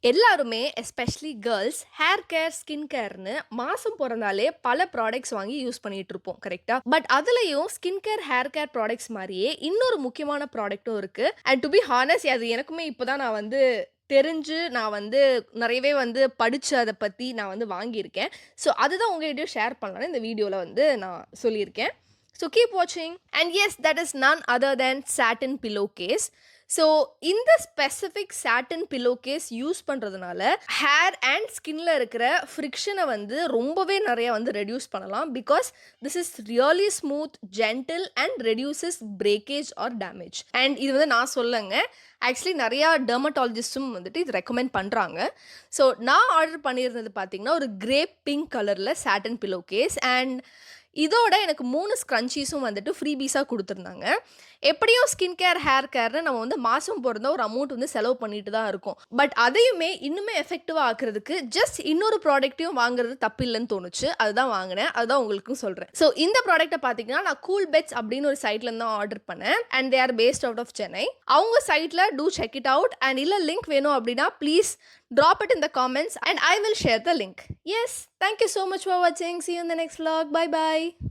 எல்லாருமே especially girls hair care, skin கேர்ன்னு மாசம் பொறந்தாலே பல ப்ராடக்ட்ஸ் வாங்கி யூஸ் பண்ணிட்டு இருப்போம். கரெக்ட்டா? பட் அதுலயும் skin care, hair care products மாரியே இன்னொரு முக்கியமான ப்ராடக்ட்டும் இருக்கு. அண்ட் டூ பி ஹானஸ்ட் அது எனக்குமே இப்ப தான் நான் வந்து தெரிஞ்சு, நான் வந்து நெறையவே வந்து படிச்சு அத பத்தி நான் வந்து வாங்கியிருக்கேன். ஸோ அதுதான் உங்ககிட்டயும் ஷேர் பண்ணலான்னு இந்த வீடியோல வந்து நான் சொல்லியிருக்கேன். ஸோ கீப் வாட்சிங். And yes that is none other than satin pillow case. So இந்த specific satin pillow case use பண்றதுனால, ஹேர் அண்ட் ஸ்கின்ல இருக்கிற ஃப்ரிக்ஷன வந்து ரொம்பவே நெறைய வந்து ரெடியூஸ் பண்ணலாம். Because this is really smooth, gentle and reduces breakage or damage. அண்ட் இது வந்து நான் சொல்லங்க. ஆக்சுவலி நெறையா டெர்மடாலஜிஸ்ட்டும் வந்துட்டு இது ரெக்கமெண்ட் பண்றாங்க. ஸோ நான் ஆர்டர் பண்ணியிருந்தது பார்த்தீங்கன்னா, ஒரு கிரேப் பிங்க் கலர்ல சாட்டின் பில்லோ கேஸ். அண்ட் இதோட எனக்கு 3 ஸ்க்ரன்ச்சீஸும் வந்துட்டு ஃப்ரீபீஸா குடுத்துருந்தாங்க. எப்படியும் ஸ்கின் கேர், ஹேர் கேர்ன்னு நம்ம வந்து மாசம் பொறந்தா ஒரு அமௌண்ட் வந்து செலவு பண்ணிட்டு தான் இருக்கோம். பட் அதையுமே இன்னுமே எஃபெக்டிவா ஆக்குறதுக்கு ஜஸ்ட் இன்னொரு ப்ராடக்ட்டையும் வாங்குறது தப்பில்லன்னு தோணுச்சு. அதுதான் வாங்குனேன். அதுதான் உங்களுக்கும் சொல்றேன். ஸோ இந்த ப்ராடக்ட்ட பார்த்தீங்கன்னா, நான் கூல் பெட்ஸ் அப்படின்னு ஒரு சைட்ல இருந்து தான் ஆர்டர் பண்ணேன். And they are based out of Chennai. அவங்க சைட்ல to check it out. And இல்ல லிங்க் வேணும் அப்படின்னா please drop it in the comments and I will share the link. Yes, thank you so much for watching. See you in the next vlog. Bye bye.